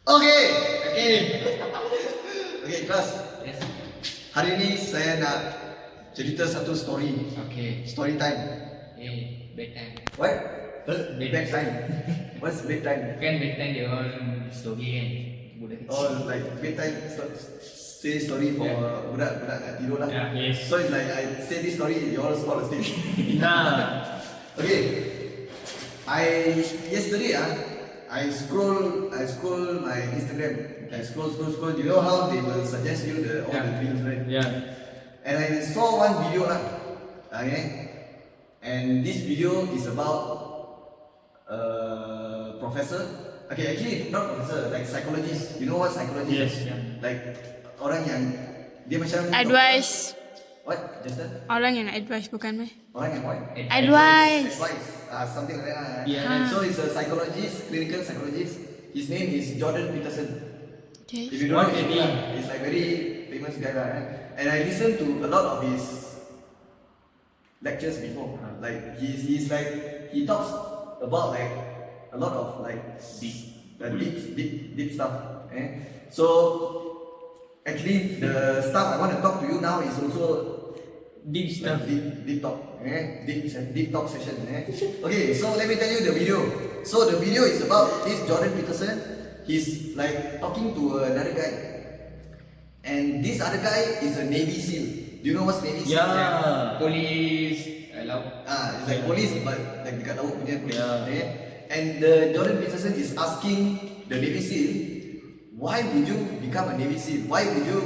Okay. Okay. Okay, kelas. Yes. Hari ini saya nak cerita satu story. Okay. Story time. Bedtime. What? Bed- Bedtime. What's bedtime? Kan bedtime dia orang story kan. Budak kecil. Oh, like bedtime say story for budak-budak nak tidur lah. Yeah, yes. So it's like I say this story, you all fall asleep. Nah. Okay. Yesterday I scroll my Instagram. I scroll. You know how they will suggest you all the reels, right? Yeah. And I saw one video lah. Okay. And this video is about professor. Okay, actually not professor, like psychologist. You know what psychologist? Yes. is? Yeah. Like orang yang dia macam Advice. What? Just that? Orang yang advice bukan meh? Orang yang what? Advice. Advice. Something like that. Yeah. So he's a psychologist, clinical psychologist. His name is Jordan Peterson. Okay. If you don't know What his did he- name, he's like very famous guy, right? And I listened to a lot of his lectures before. Like he's like he talks about like a lot of like deep stuff. So actually the stuff I want to talk to you now is also Deep stuff. like deep talk. Deep talk session. Okay, so let me tell you the video. So the video is about this Jordan Peterson. He's like talking to another guy, and this other guy is a Navy SEAL. Do you know what's Navy SEAL? Yeah. Police. Laut. It's like police but like dekat laut punya police. Yeah. And the Jordan Peterson is asking the Navy SEAL, why would you become a Navy SEAL? Why would you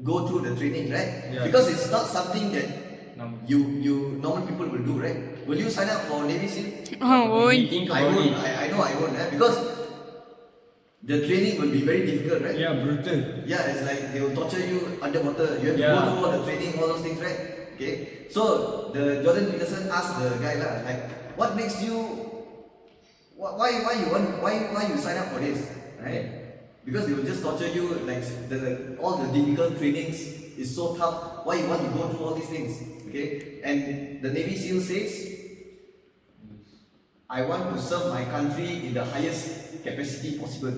go through the training, right? Yeah. Because it's not something that Normal. you normal people will do, right? Will you sign up for Navy SEAL? Oh, We woi. think I about won't. it. I know I won't, because the training will be very difficult, right? Yeah, brutal. Yeah, it's like they will torture you underwater. You have to Yeah. go through all the training, all those things, right? Okay. So the Jordan Peterson asked the guy lah, like, what makes you, why you sign up for this, right? Because they will just torture you, like all the difficult trainings is so tough. Why you want to go through all these things, okay? And the Navy SEAL says, I want to serve my country in the highest capacity possible.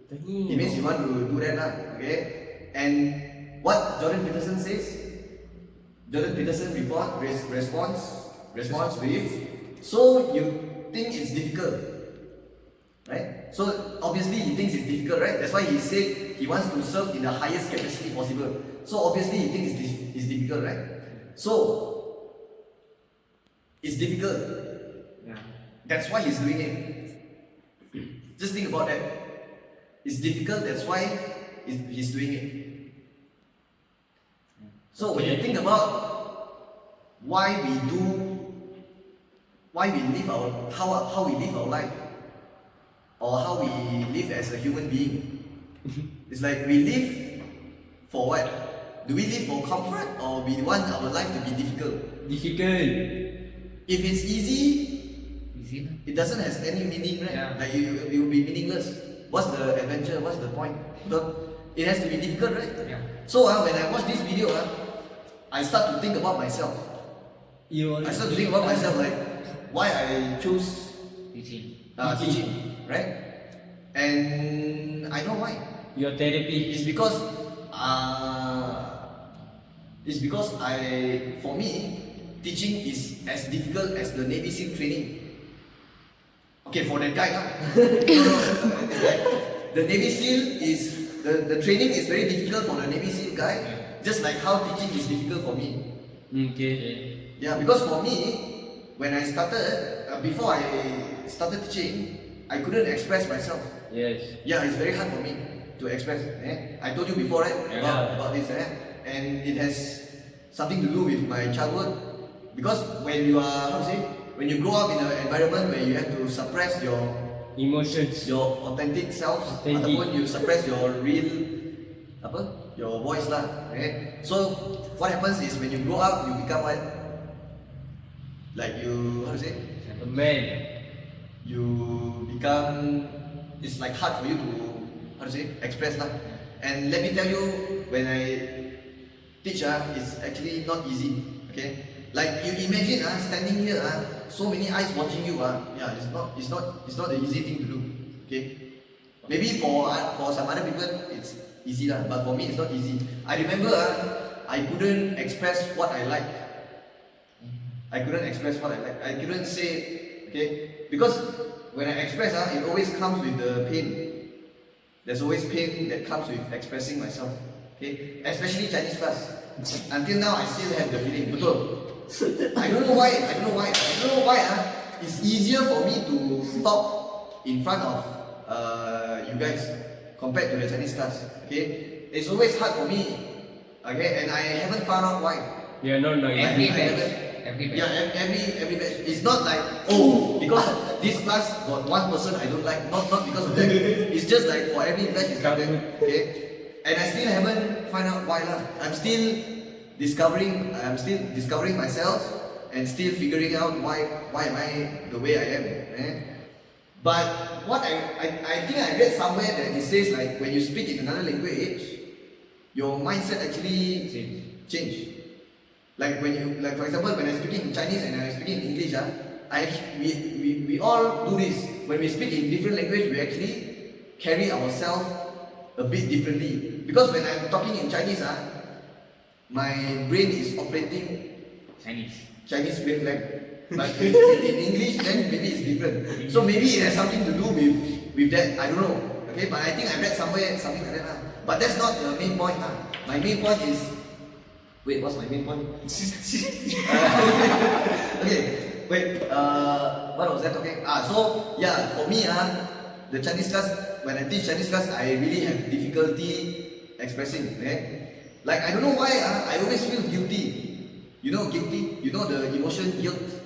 It means you want to do that lah, okay? And what Jordan Peterson says, Jordan Peterson responds with, so you think it's difficult, right? So obviously he thinks it's difficult, right? That's why he said he wants to serve in the highest capacity possible. So obviously he thinks it's difficult, right? So it's difficult. Yeah. That's why he's doing it. Just think about that. It's difficult, that's why he's doing it. So when you think about why we live how we live our life, or how we live as a human being, it's like we live for what? Do we live for comfort, or we want our life to be difficult? Difficult. If it's easy, Easy lah. it doesn't have any meaning, right? Yeah. Like it will be meaningless. What's the adventure? What's the point? It has to be difficult, right? Yeah. So when I watch this video, I start to think about myself. You I start to think about myself, like why I choose Teaching. teaching, right? And I know why. Your therapy. It's because for me, teaching is as difficult as the Navy SEAL training. Okay, for that guy, it's like the Navy SEAL is the training is very difficult for the Navy SEAL guy, just like how teaching is difficult for me. Okay. Yeah, because for me, when I started, before I started teaching, I couldn't express myself. Yes. Yeah, it's very hard for me to express. I told you before, right? Yeah. About this, and it has something to do with my childhood. Because when you are, when you grow up in an environment where you have to suppress your Emotions. authentic self, Authentic. ataupun you suppress your real, your voice lah. So what happens is when you grow up, you become what? Like you, A man. you become, it's like hard for you to express lah. And let me tell you, when I teach it's actually not easy. Okay, like you imagine standing here so many eyes watching you yeah, it's not an easy thing to do. Okay, Maybe for some other people it's easy lah, but for me it's not easy. I remember I couldn't express what I like. I couldn't say, okay, because when I express it always comes with the pain. There's always pain that comes with expressing myself. Okay, especially Chinese class. Until now I still have the feeling. Betul. I don't know why. It's easier for me to talk in front of you guys compared to the Chinese class. Okay, it's always hard for me. Okay, and I haven't found out why. You are not noisy. Every batch. Yeah, every batch. It's not like because this class got one person I don't like. Not because of that. It's just like for every batch it's like that. Okay, and I still haven't find out why lah. I'm still discovering myself and still figuring out why am I the way I am. But what I think I read somewhere that it says like when you speak in another language, your mindset actually change. Like when you, like for example, when I'm speaking in Chinese and I'm speaking in English, we all do this. When we speak in different language, we actually carry ourselves a bit differently. Because when I'm talking in Chinese, my brain is operating Chinese wavelength. But in English, then maybe it's different. So maybe it has something to do with that. I don't know. Okay, but I think I read somewhere something like that. But that's not the main point. My main point is. Wait, what's my main point? Okay, wait. What was that talking? So yeah, for me, the Chinese class. When I teach Chinese class, I really have difficulty expressing. Okay? Like I don't know why. I always feel guilty. You know guilty? You know the emotion guilt?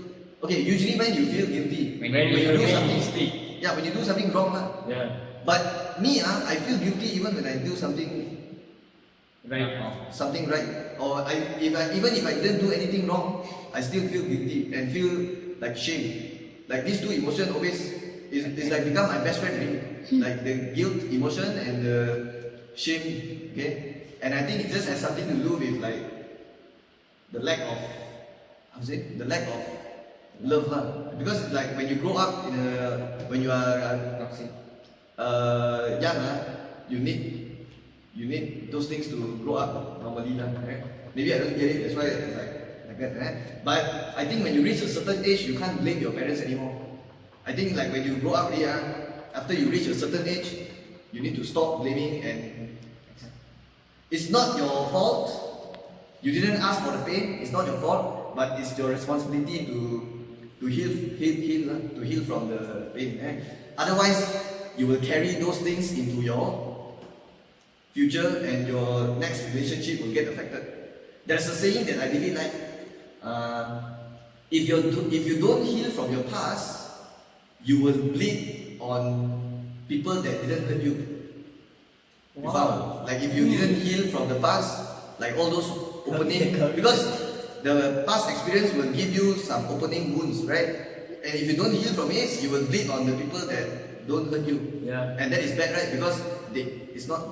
Okay, usually when you feel guilty When you do something mistake. yeah, when you do something wrong Yeah. But me I feel guilty even when I do something Right. or even if I didn't do anything wrong, I still feel guilty and feel like shame. Like these two emotions always is like become my best friend really. Like the guilt emotion and the shame. Okay, and I think it just has something to do with like the lack of love because like when you grow up when you are young you need those things to grow up normally right? Maybe I don't get it, that's why it's like that right? But I think when you reach a certain age you can't blame your parents anymore. I think like when you grow up after you reach a certain age you need to stop blaming, and it's not your fault. You didn't ask for the pain, it's not your fault, but it's your responsibility to heal from the pain. Otherwise, you will carry those things into your future, and your next relationship will get affected. There's a saying that I really like. If you don't heal from your past, you will bleed on people that didn't hurt you. You found? Like if you didn't heal from the past, like all those opening, because the past experience will give you some opening wounds, right? And if you don't heal from it, you will bleed on the people that don't hurt you. Yeah. And that is bad, right? Because it's not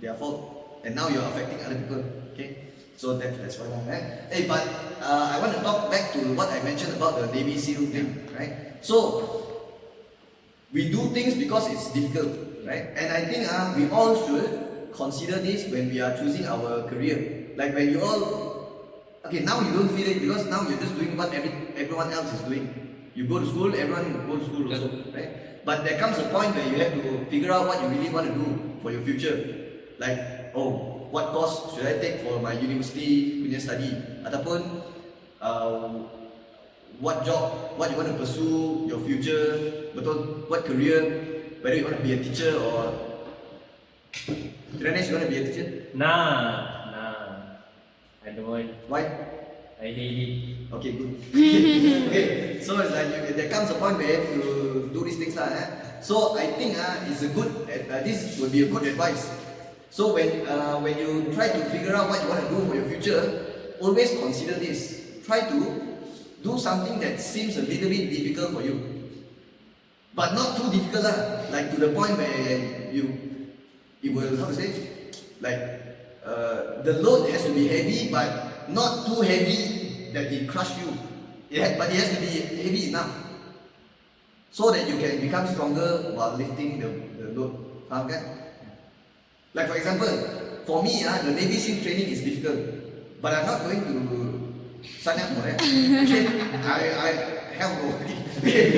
their fault, and now you're affecting other people. Okay, so that's why. Right? Hey, but I want to talk back to what I mentioned about the Navy SEAL thing, right? So we do things because it's difficult, right? And I think we all should consider this when we are choosing our career. Like when you all, okay, now you don't feel it because now you're just doing what everyone else is doing. You go to school, everyone go to school also, right? But there comes a point where you have to figure out what you really want to do for your future. Like, what course should I take for my university punya study? Ataupun what job, what you want to pursue, your future, betul? What career, whether you want to be a teacher or Dinesh, you want to be a teacher? Nah. I don't want. Why? I hate it. Okay, good. Okay, so it's like there comes a point where you have to do these things So I think it's a good. This would be a good advice. So when you try to figure out what you want to do for your future, always consider this. Try to do something that seems a little bit difficult for you, but not too difficult like to the point where it will, how to say, like the load has to be heavy, but not too heavy that it crush you. But it has to be heavy enough so that you can become stronger while lifting the load. Faham kan? Like for example, for me, the Navy SEAL training is difficult, but I'm not going to sign up for that. Okay? I hell no. Okay.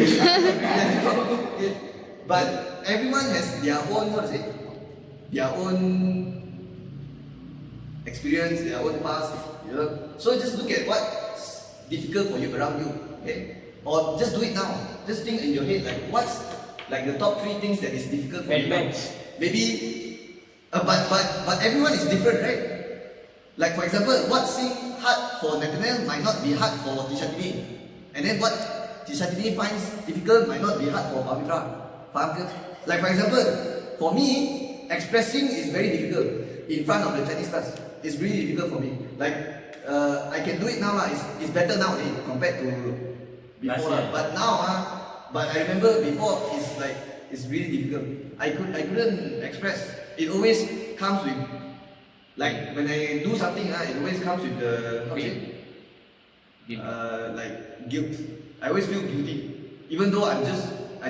But everyone has their own, what is it? Their own experience, their own past. You know? So just look at what's difficult for you around you. Okay? Or just do it now. Just think in your head like what's like the top 3 things that is difficult for you now. Maybe, but everyone is different, right? Like for example, what seems hard for Nathaniel might not be hard for Tishatini, and then what Tishatini finds difficult might not be hard for Pavitra. Faham ke? Like for example, for me, expressing is very difficult in front of the Chinese class. It's really difficult for me. Like I can do it now lah. It's better now compared to before lah. But now but I remember before it's really difficult. I couldn't express. It always comes with like when I do something it always comes with the how to say like guilt. I always feel guilty, even though I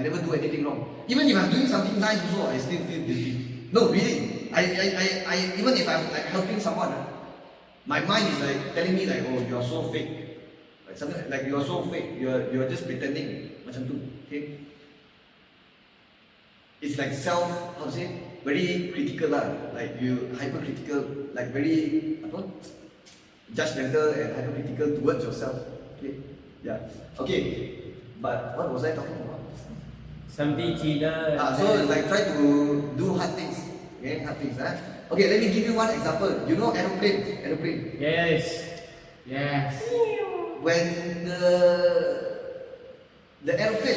never do anything wrong. Even if I'm doing something nice also, I still feel guilty. No, really. I even if I'm like helping someone, my mind is like telling me like, oh, you are so fake. Like something like you are so fake. You are just pretending. Macam tu. Okay. It's like how to say, very critical lah. Like you hypercritical, like very judgmental and hypercritical towards yourself. Okay. Yeah. Okay. But what was I talking about? Something Cina. So it's like try to do hard things. Okay, hard things. Okay, let me give you one example. You know aeroplane. Yes. When the aeroplane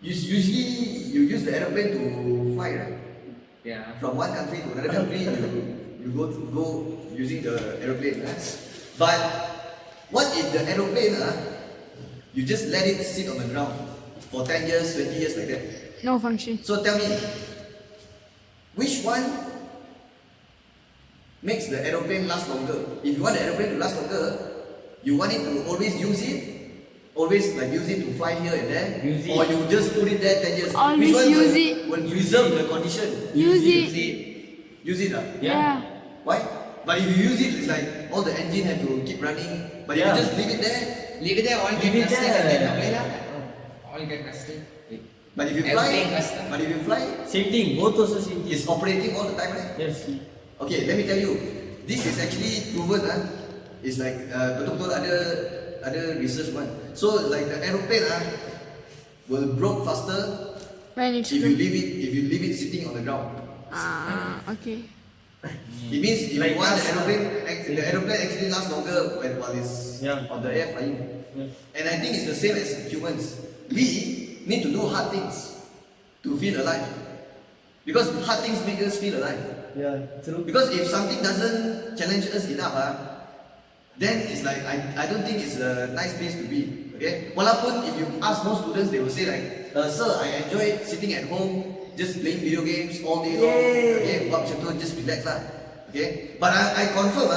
usually you use the aeroplane to fly, right? Yeah. From one country to another country, you go using the aeroplane. But what if the aeroplane you just let it sit on the ground for 10 years, 20 years like that? No function. So tell me, which one makes the aeroplane last longer? If you want the aeroplane to last longer, you want it to always use it? Always like use it to fly here and there? Or you just put it there 10 years? Always which one use it. will preserve the condition? Use it. Use it? Yeah. Why? But if you use it, it's like all the engine have to keep running. But if you just leave it there, all get rusted and then away lah. All get rusted. but if you Everything fly, Same thing. Both also same thing. it's operating all the time, right? Yes. Okay, let me tell you, this is actually proven. It's like betul-betul ada research one. So like the aeroplane will broke faster When it's if you leave it sitting on the ground. okay. It means if Like you want us, the aeroplane actually lasts longer while it's on the air flying. Yes. And I think it's the same as humans. We need to do hard things to feel alive. Because hard things make us feel alive. Yeah. True. Because if something doesn't challenge us enough, then it's like I don't think it's a nice place to be. Okay? Walaupun if you ask most students, they will say like, sir, I enjoy sitting at home, just playing video games all day long. Okay, buat macam tu, just relax lah. Okay? But I confirm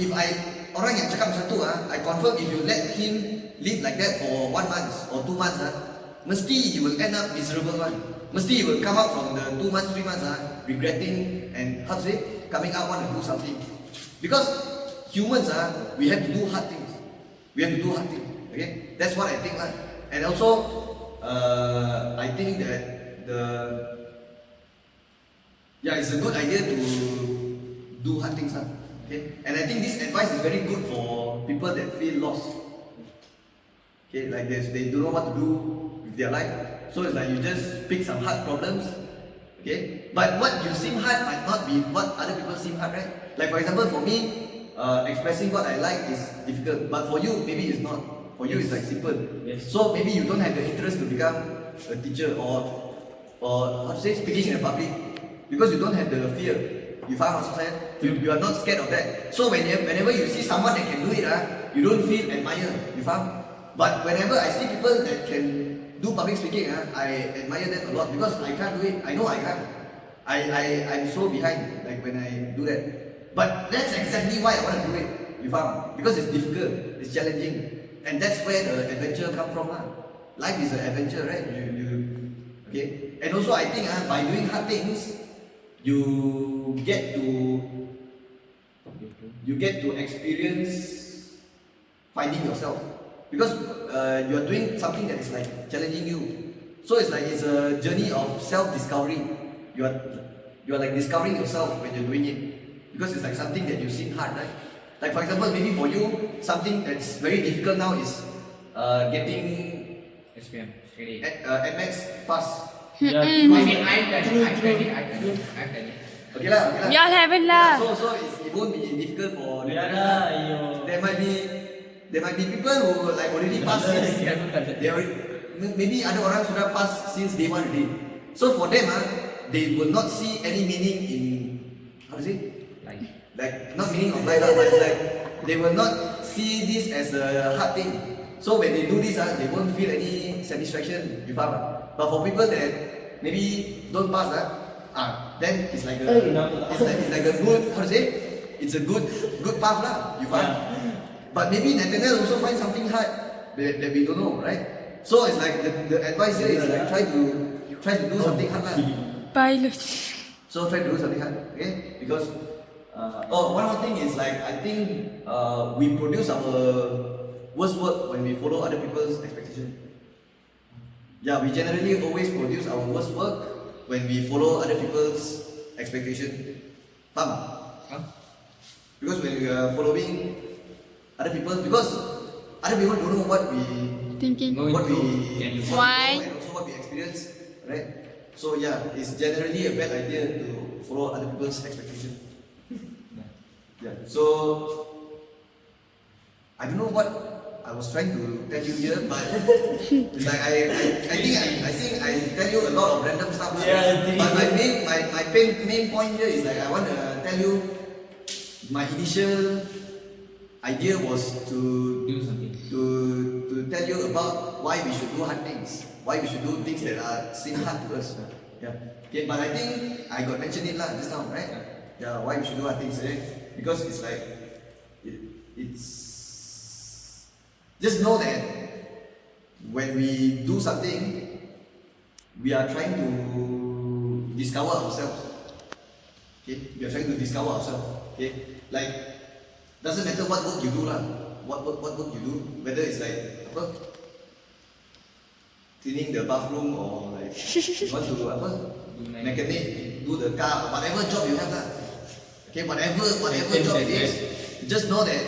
if orang yang cakap macam tu I confirm if you let him live like that for 1 month or 2 months mesti he will end up miserable one. Mesti he will come out from the 2 months, 3 months regretting and how to say, coming out want to do something. Because humans we have to do hard things. We have to do hard things. Okay? That's what I think lah. And also I think that it's a good idea to do hard things. Okay? And I think this advice is very good for people that feel lost. Okay, like they don't know what to do with their life. So it's like you just pick some hard problems. Okay? But what you seem hard might not be what other people seem hard, right? Like for example, for me, expressing what I like is difficult. But for you, maybe it's not. For you, it's like simple. Yes. So maybe you don't have the interest to become a teacher or how to say, speaking in the public. Because you don't have the fear. You faham maksud saya? You are not scared of that. So whenever you see someone that can do it, you don't feel admire. You faham? But whenever I see people that can do public speaking, I admire them a lot because I can't do it. I know I can't. I'm so behind like when I do that. But that's exactly why I want to do it. You faham? Because it's difficult, it's challenging. And that's where the adventure comes from. Life is an adventure, right? Okay? And also I think by doing hard things, you get to experience finding yourself, because you are doing something that is like challenging you. So it's like it's a journey of self-discovery. You are like discovering yourself when you're doing it, because it's like something that you've seen hard, right? Like for example, maybe for you, something that's very difficult now is getting SPM, steady. NMAX pass. Yeah, I true. mean, I've done it. Okay lah. Y'all haven't lah. So it won't be difficult for the Yeah parents. lah, yo. There might be people who like already passed since they already, maybe ada orang sudah pass since day one already. So for them they will not see any meaning in, how to say, like not meaning of life lah, but it's like they will not see this as a hard thing. So when they do this they won't feel any satisfaction. You faham? But for people that maybe don't pass then it's like it's like a good, how to say, it's a good path lah. You faham? But maybe Nathaniel also find something hard that we don't know, right? So it's like the advice here is like try to do something hard lah. Biology. So try to do something hard, okay? Because one more thing is like I think we produce our worst work when we follow other people's expectation. Yeah, we generally always produce our worst work when we follow other people's expectation. Faham? Because when we are following other people, because other people don't know what we Thinking. what we Why? and also what we experience, right? So yeah, it's generally a bad idea to follow other people's expectation. Yeah. So I don't know what I was trying to tell you here, but it's like I think I tell you a lot of random stuff. Yeah, But my main point here is like I want to tell you my initial idea was to Do something. to tell you about why we should do hard things, why we should do things that are seem hard to us. Yeah. Okay, but I think I got mentioned it lah just now, right? Yeah, why we should do hard things, right? Because it's like it's just know that when we do something, we are trying to discover ourselves. Okay, we are trying to discover ourselves. Okay, like doesn't matter what work you do lah, what work you do, whether it's like apa, cleaning the bathroom or like you want to apa, mechanic, do the car, whatever job you have lah. Okay, whatever job it is, just know that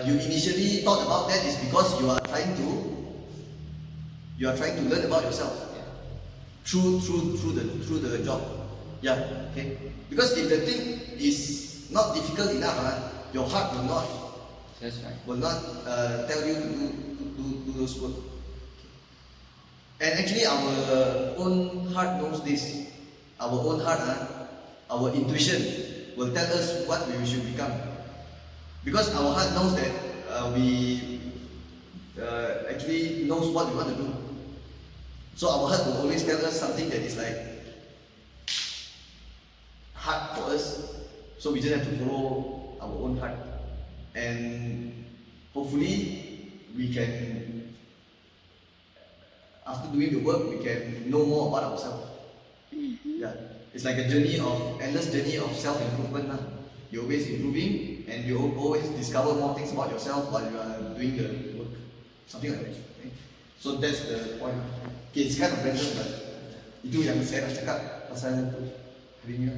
you initially thought about that is because you are trying to learn about yourself through the job. Yeah. Okay. Because if the thing is not difficult enough, your heart will not That's right. tell you to do those work. And actually, our own heart knows this. Our own heart, our intuition will tell us what we should become. Because our heart knows that we actually knows what we want to do. So our heart will always tell us something that is like hard for us. So we just have to follow our own heart, and hopefully we can, after doing the work, we can know more about ourselves. Yeah, it's like a endless journey of self-improvement. You're always improving, and you always discover more things about yourself while you are doing the work. Something like that. Okay? So that's the point. Okay, it's kind of random, but itu yang saya nak cakap pasal hari ni.